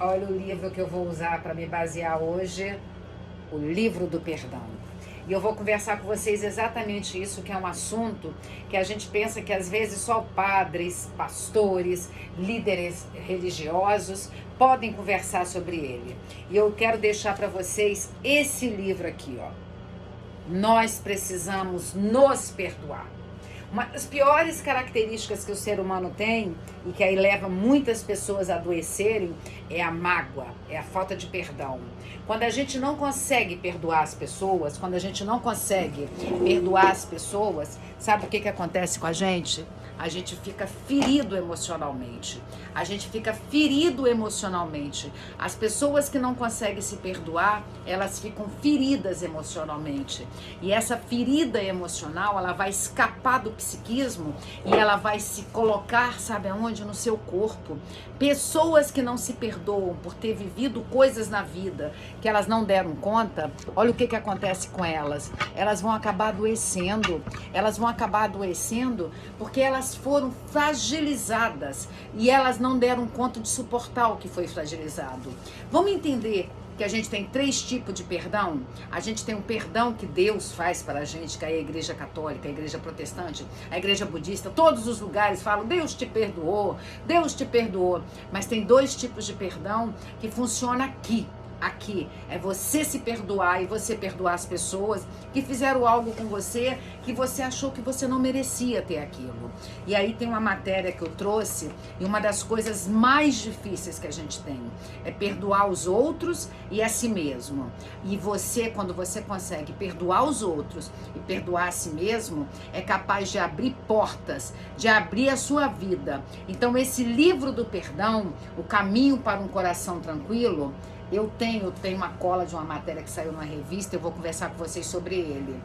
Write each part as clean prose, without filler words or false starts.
Olha o livro que eu vou usar para me basear hoje, o livro do perdão. E eu vou conversar com vocês exatamente isso, que é um assunto que a gente pensa que às vezes só padres, pastores, líderes religiosos podem conversar sobre ele. E eu quero deixar para vocês esse livro aqui, ó. Nós precisamos nos perdoar. Uma das piores características que o ser humano tem, e que aí leva muitas pessoas a adoecerem, é a mágoa, é a falta de perdão. Quando a gente não consegue perdoar as pessoas, sabe o que acontece com a gente? A gente fica ferido emocionalmente. As pessoas que não conseguem se perdoar, elas ficam feridas emocionalmente. E essa ferida emocional, ela vai escapar do psiquismo e ela vai se colocar, sabe aonde? No seu corpo. Pessoas que não se perdoam por ter vivido coisas na vida que elas não deram conta, olha o que acontece com elas. Elas vão acabar adoecendo. Porque elas foram fragilizadas e elas não deram conta de suportar o que foi fragilizado. Vamos entender que a gente tem 3 tipos de perdão. A gente tem um perdão que Deus faz para a gente, que é a igreja católica, a igreja protestante, a igreja budista, todos os lugares falam, Deus te perdoou. Mas tem 2 tipos de perdão que funcionam aqui. Aqui é você se perdoar e você perdoar as pessoas que fizeram algo com você que você achou que você não merecia ter aquilo. E aí tem uma matéria que eu trouxe, e uma das coisas mais difíceis que a gente tem é perdoar os outros e a si mesmo. E você, quando você consegue perdoar os outros e perdoar a si mesmo, é capaz de abrir portas, de abrir a sua vida. Então esse livro do perdão, O Caminho para um Coração Tranquilo, eu tenho uma cola de uma matéria que saiu numa revista, eu vou conversar com vocês sobre ele.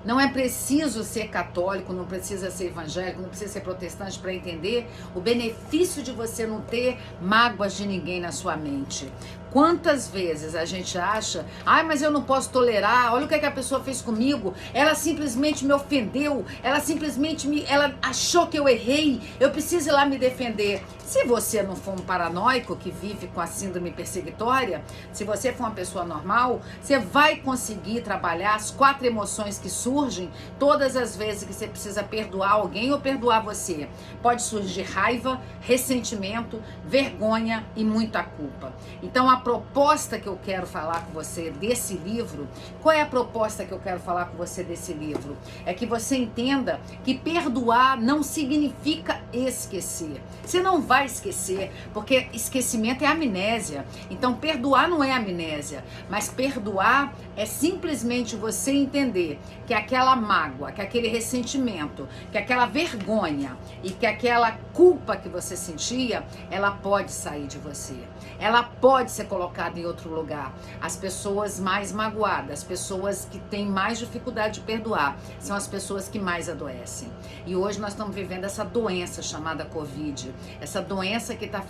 Não é preciso ser católico, não precisa ser evangélico, não precisa ser protestante para entender o benefício de você não ter mágoas de ninguém na sua mente. Quantas vezes a gente acha, mas eu não posso tolerar, olha o que a pessoa fez comigo, ela simplesmente me ofendeu, ela achou que eu errei, eu preciso ir lá me defender. Se você não for um paranoico que vive com a síndrome perseguitória, se você for uma pessoa normal, você vai conseguir trabalhar as 4 emoções que surgem todas as vezes que você precisa perdoar alguém ou perdoar você. Pode surgir raiva, ressentimento, vergonha e muita culpa. Então a proposta que eu quero falar com você desse livro, qual é a proposta que eu quero falar com você desse livro? É que você entenda que perdoar não significa esquecer. Você não vai esquecer, porque esquecimento é amnésia. Então perdoar não é amnésia, mas perdoar é simplesmente você entender que aquela mágoa, que aquele ressentimento, que aquela vergonha e que aquela culpa que você sentia, ela pode sair de você. Ela pode ser colocada em outro lugar. As pessoas mais magoadas, as pessoas que têm mais dificuldade de perdoar, são as pessoas que mais adoecem. E hoje nós estamos vivendo essa doença chamada Covid, essa doença que está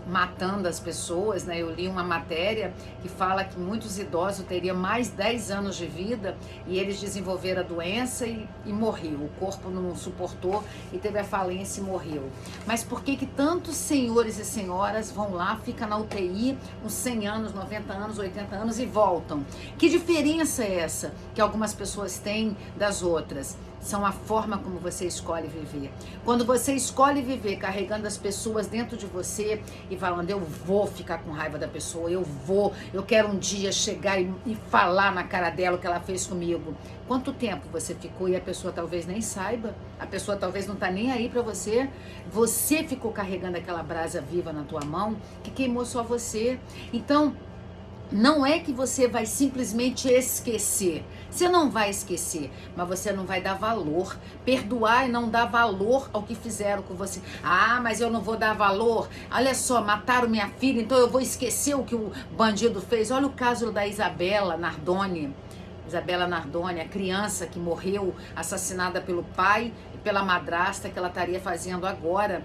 matando as pessoas, né? Eu li uma matéria que fala que muitos idosos teriam mais 10 anos de vida e eles desenvolveram a doença e morreu. O corpo não suportou e teve a falência e morreu. Mas por que tantos senhores e senhoras vão lá, ficam na UTI uns 100 anos, 90 anos, 80 anos e voltam? Que diferença é essa que algumas pessoas têm das outras? São a forma como você escolhe viver. Quando você escolhe viver carregando as pessoas dentro de você e falando, eu vou ficar com raiva da pessoa, eu quero um dia chegar e falar na cara dela o que ela fez comigo. Quanto tempo você ficou e a pessoa talvez nem saiba, a pessoa talvez não tá nem aí pra você, você ficou carregando aquela brasa viva na tua mão que queimou só você. Então, não é que você vai simplesmente esquecer. Você não vai esquecer, mas você não vai dar valor. Perdoar e não dar valor ao que fizeram com você. Mas eu não vou dar valor. Olha só, mataram minha filha, então eu vou esquecer o que o bandido fez. Olha o caso da Isabela Nardoni. Isabela Nardoni, a criança que morreu assassinada pelo pai e pela madrasta, que ela estaria fazendo agora.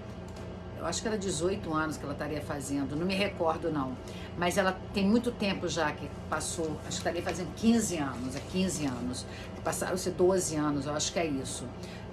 Eu acho que era 18 anos que ela estaria fazendo, não me recordo não. Mas ela tem muito tempo já que passou, acho que estaria fazendo 15 anos, 15 anos. Passaram-se 12 anos, eu acho que é isso.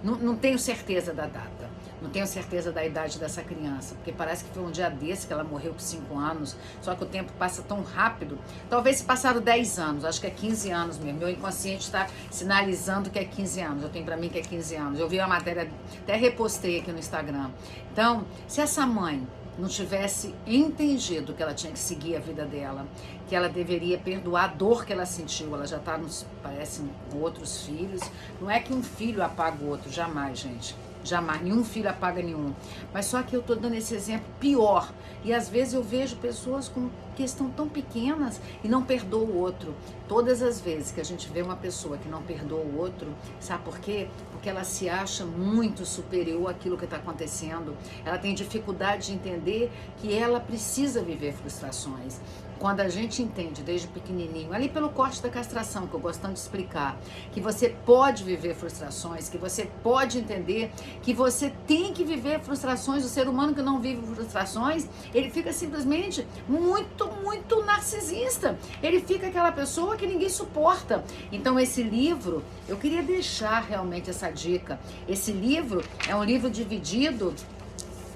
Não tenho certeza da data. Não tenho certeza da idade dessa criança, porque parece que foi um dia desse que ela morreu com 5 anos, só que o tempo passa tão rápido. Talvez se passaram 10 anos, acho que é 15 anos mesmo. Meu inconsciente está sinalizando que é 15 anos, eu tenho para mim que é 15 anos. Eu vi a matéria, até repostei aqui no Instagram. Então, se essa mãe não tivesse entendido que ela tinha que seguir a vida dela, que ela deveria perdoar a dor que ela sentiu, ela já está, parece, com outros filhos. Não é que um filho apaga o outro, jamais, gente. Jamais, nenhum filho apaga nenhum. Mas só que eu estou dando esse exemplo pior. E às vezes eu vejo pessoas que estão tão pequenas e não perdoam o outro. Todas as vezes que a gente vê uma pessoa que não perdoa o outro, sabe por quê? Porque ela se acha muito superior àquilo que está acontecendo. Ela tem dificuldade de entender que ela precisa viver frustrações. Quando a gente entende desde pequenininho, ali pelo corte da castração, que eu gosto tanto de explicar, que você pode viver frustrações, que você pode entender que você tem que viver frustrações. O ser humano que não vive frustrações, ele fica simplesmente muito narcisista. Ele fica aquela pessoa que ninguém suporta. Então esse livro, eu queria deixar realmente essa dica. Esse livro é um livro dividido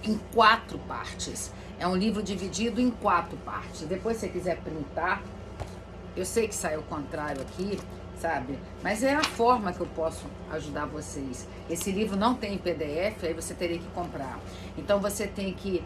em 4 partes. É um livro dividido em 4 partes. Depois, se você quiser printar, eu sei que saiu o contrário aqui, sabe? Mas é a forma que eu posso ajudar vocês. Esse livro não tem em PDF, aí você teria que comprar. Então, você tem que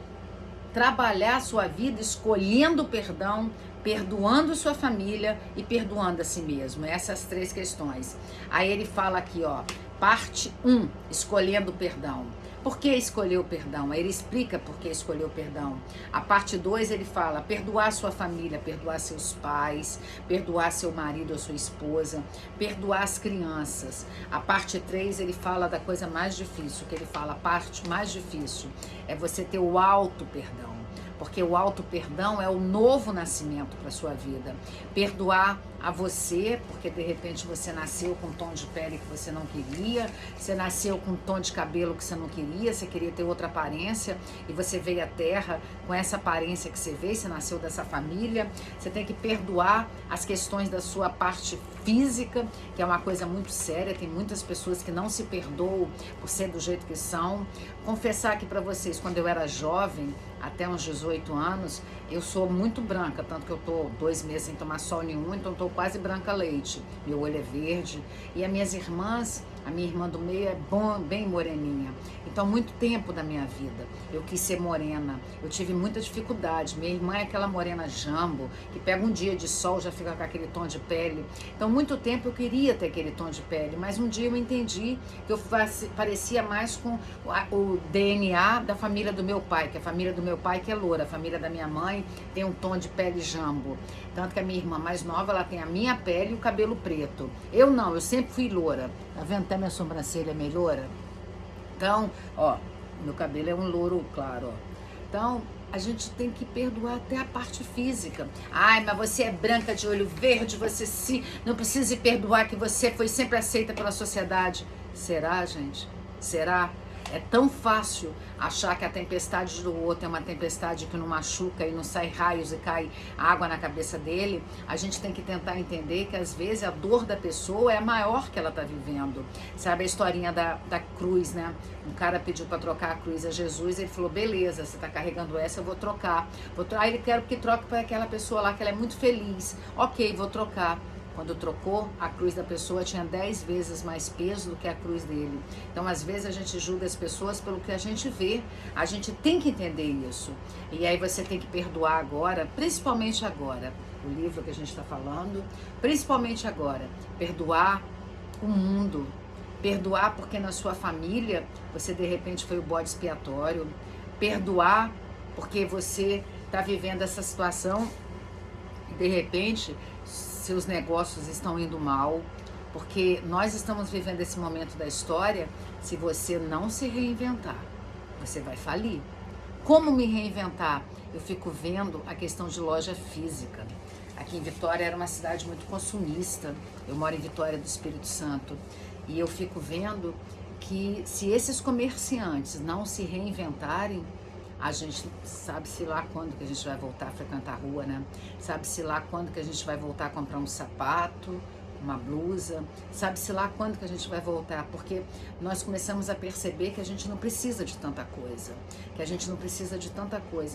trabalhar a sua vida escolhendo o perdão, perdoando sua família e perdoando a si mesmo. Essas 3 questões. Aí ele fala aqui, ó, parte 1, escolhendo o perdão. Por que escolher o perdão? Aí ele explica por que escolher o perdão. A parte 2 ele fala perdoar sua família, perdoar seus pais, perdoar seu marido ou sua esposa, perdoar as crianças. A parte 3 ele fala da coisa mais difícil, que ele fala a parte mais difícil é você ter o auto-perdão. Porque o auto-perdão é o novo nascimento para a sua vida. Perdoar a você, porque de repente você nasceu com um tom de pele que você não queria, você nasceu com um tom de cabelo que você não queria, você queria ter outra aparência e você veio à Terra com essa aparência que você veio, você nasceu dessa família. Você tem que perdoar as questões da sua parte física, que é uma coisa muito séria. Tem muitas pessoas que não se perdoam por ser do jeito que são. Confessar aqui para vocês, quando eu era jovem, até uns 18 anos, eu sou muito branca, tanto que eu tô 2 meses sem tomar sol nenhum, então tô quase branca leite. Meu olho é verde. E as minhas irmãs, a minha irmã do meio é bem moreninha. Então, muito tempo da minha vida eu quis ser morena. Eu tive muita dificuldade. Minha irmã é aquela morena jambo, que pega um dia de sol, já fica com aquele tom de pele. Então, muito tempo eu queria ter aquele tom de pele, mas um dia eu entendi que eu parecia mais com o DNA da família do meu pai, que a família do meu pai que é loura, a família da minha mãe tem um tom de pele jambo. Tanto que a minha irmã mais nova, ela tem a minha pele e o cabelo preto. Eu não, eu sempre fui loura. Tá vendo até minha sobrancelha é meio loura? Então, ó, meu cabelo é um louro claro, ó. Então, a gente tem que perdoar até a parte física. Ai, mas você é branca de olho verde, você não precisa perdoar que você foi sempre aceita pela sociedade. Será, gente? Será? É tão fácil achar que a tempestade do outro é uma tempestade que não machuca e não sai raios e cai água na cabeça dele. A gente tem que tentar entender que às vezes a dor da pessoa é a maior que ela está vivendo. Sabe a historinha da cruz, né? Um cara pediu para trocar a cruz a Jesus, ele falou, beleza, você está carregando essa, eu vou trocar. Aí ele quer que troque para aquela pessoa lá que ela é muito feliz. Ok, vou trocar. Quando trocou, a cruz da pessoa tinha 10 vezes mais peso do que a cruz dele. Então, às vezes, a gente julga as pessoas pelo que a gente vê. A gente tem que entender isso. E aí você tem que perdoar agora, principalmente agora. O livro que a gente está falando, principalmente agora. Perdoar o mundo. Perdoar porque na sua família você, de repente, foi o bode expiatório. Perdoar porque você está vivendo essa situação e, de repente, seus negócios estão indo mal, porque nós estamos vivendo esse momento da história. Se você não se reinventar, você vai falir. Como me reinventar? Eu fico vendo a questão de loja física. Aqui em Vitória era uma cidade muito consumista, eu moro em Vitória do Espírito Santo, e eu fico vendo que se esses comerciantes não se reinventarem, a gente sabe-se lá quando que a gente vai voltar a frequentar a rua, né? Sabe-se lá quando que a gente vai voltar a comprar um sapato, uma blusa, sabe-se lá quando que a gente vai voltar, porque nós começamos a perceber que a gente não precisa de tanta coisa,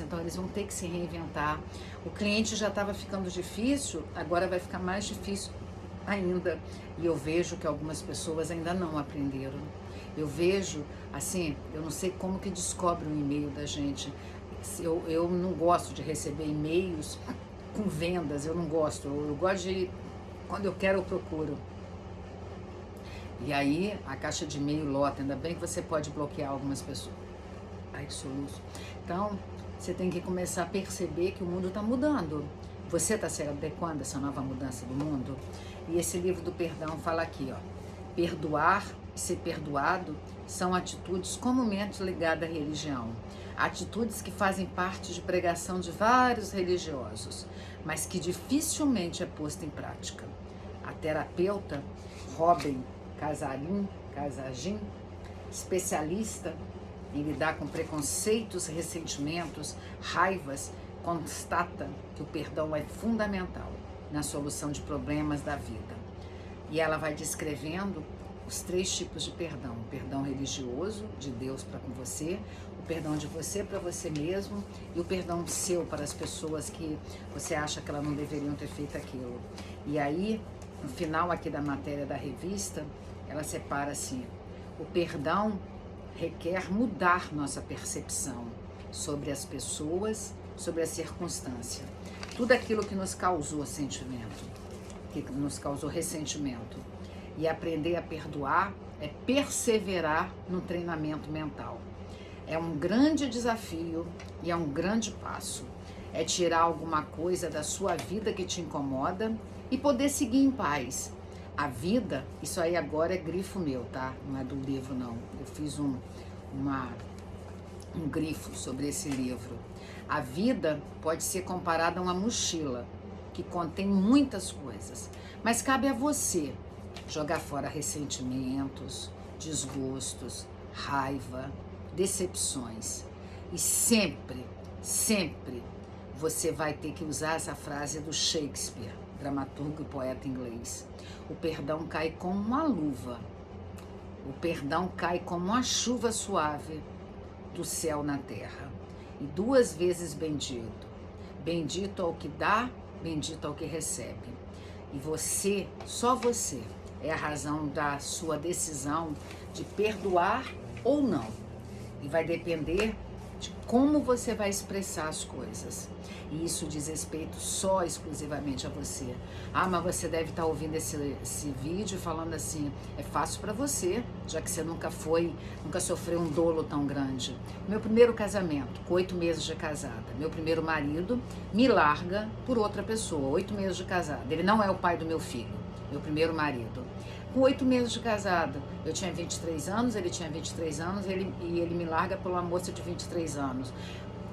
então eles vão ter que se reinventar. O cliente já estava ficando difícil, agora vai ficar mais difícil ainda, e eu vejo que algumas pessoas ainda não aprenderam. Eu vejo, assim, eu não sei como que descobre um e-mail da gente. Eu não gosto de receber e-mails com vendas, eu não gosto. Eu gosto de, quando eu quero, eu procuro. E aí, a caixa de e-mail lota, ainda bem que você pode bloquear algumas pessoas. Ai, que soluço. Então, você tem que começar a perceber que o mundo está mudando. Você está se adequando a essa nova mudança do mundo? E esse livro do perdão fala aqui, ó. Perdoar e ser perdoado são atitudes comumente ligadas à religião. Atitudes que fazem parte de pregação de vários religiosos, mas que dificilmente é posta em prática. A terapeuta Robin Casagin, especialista em lidar com preconceitos, ressentimentos, raivas, constata que o perdão é fundamental na solução de problemas da vida. E ela vai descrevendo os 3 tipos de perdão: o perdão religioso, de Deus para com você, o perdão de você para você mesmo e o perdão seu para as pessoas que você acha que elas não deveriam ter feito aquilo. E aí, no final aqui da matéria da revista, ela separa assim: o perdão requer mudar nossa percepção sobre as pessoas, sobre a circunstância. Tudo aquilo que nos causou sentimento, que nos causou ressentimento. E aprender a perdoar é perseverar no treinamento mental. É um grande desafio e é um grande passo. É tirar alguma coisa da sua vida que te incomoda e poder seguir em paz. A vida, isso aí agora é grifo meu, tá? Não é do livro, não. Eu fiz um grifo sobre esse livro. A vida pode ser comparada a uma mochila que contém muitas coisas, mas cabe a você jogar fora ressentimentos, desgostos, raiva, decepções. E sempre, sempre você vai ter que usar essa frase do Shakespeare, dramaturgo e poeta inglês: o perdão cai como uma luva, o perdão cai como uma chuva suave do céu na terra. E 2 vezes bendito. Bendito ao que dá, bendito ao que recebe. E você, só você, é a razão da sua decisão de perdoar ou não. E vai depender de como você vai expressar as coisas. E isso diz respeito só exclusivamente a você. Ah, mas você deve estar ouvindo esse vídeo falando assim: é fácil para você, já que você nunca sofreu um dolo tão grande. Meu primeiro casamento, com 8 meses de casada, meu primeiro marido me larga por outra pessoa, 8 meses de casada. Ele não é o pai do meu filho, meu primeiro marido. Com 8 meses de casada, eu tinha 23 anos, ele tinha 23 anos, e ele me larga por uma moça de 23 anos.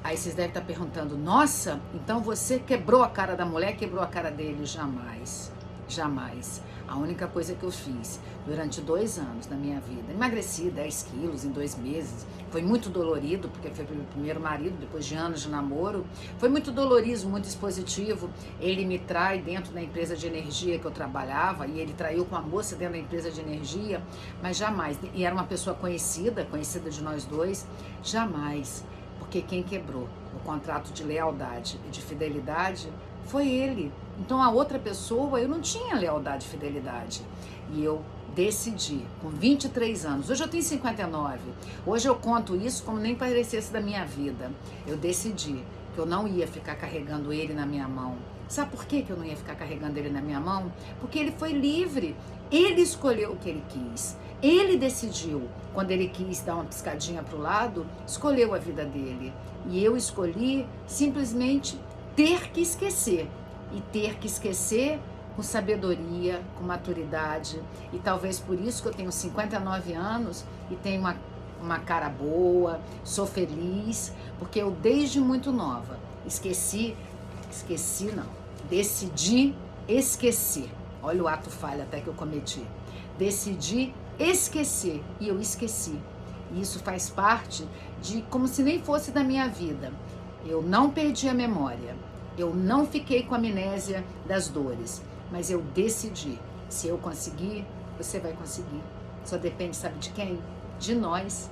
Aí vocês devem estar perguntando: nossa, então você quebrou a cara da mulher, quebrou a cara dele? Jamais, jamais. A única coisa que eu fiz durante 2 anos da minha vida, emagreci 10 quilos em 2 meses, foi muito dolorido, porque foi meu primeiro marido, depois de anos de namoro, foi muito dolorido, muito expositivo. Ele me trai dentro da empresa de energia que eu trabalhava, e ele traiu com a moça dentro da empresa de energia, mas jamais, e era uma pessoa conhecida de nós dois, jamais. Porque quem quebrou o contrato de lealdade e de fidelidade foi ele. Então a outra pessoa, eu não tinha lealdade e fidelidade. E eu decidi, com 23 anos, hoje eu tenho 59, hoje eu conto isso como nem parecesse da minha vida. Eu decidi que eu não ia ficar carregando ele na minha mão. Sabe por que eu não ia ficar carregando ele na minha mão? Porque ele foi livre, ele escolheu o que ele quis. Ele decidiu, quando ele quis dar uma piscadinha para o lado, escolheu a vida dele. E eu escolhi simplesmente ter que esquecer. E ter que esquecer com sabedoria, com maturidade. E talvez por isso que eu tenho 59 anos e tenho uma cara boa, sou feliz, porque eu desde muito nova decidi esquecer. Olha o ato falho até que eu cometi. Decidi esquecer, e eu esqueci. E isso faz parte de como se nem fosse da minha vida. Eu não perdi a memória, eu não fiquei com amnésia das dores, mas eu decidi Se eu conseguir, você vai conseguir. Só depende, sabe de quem? De nós.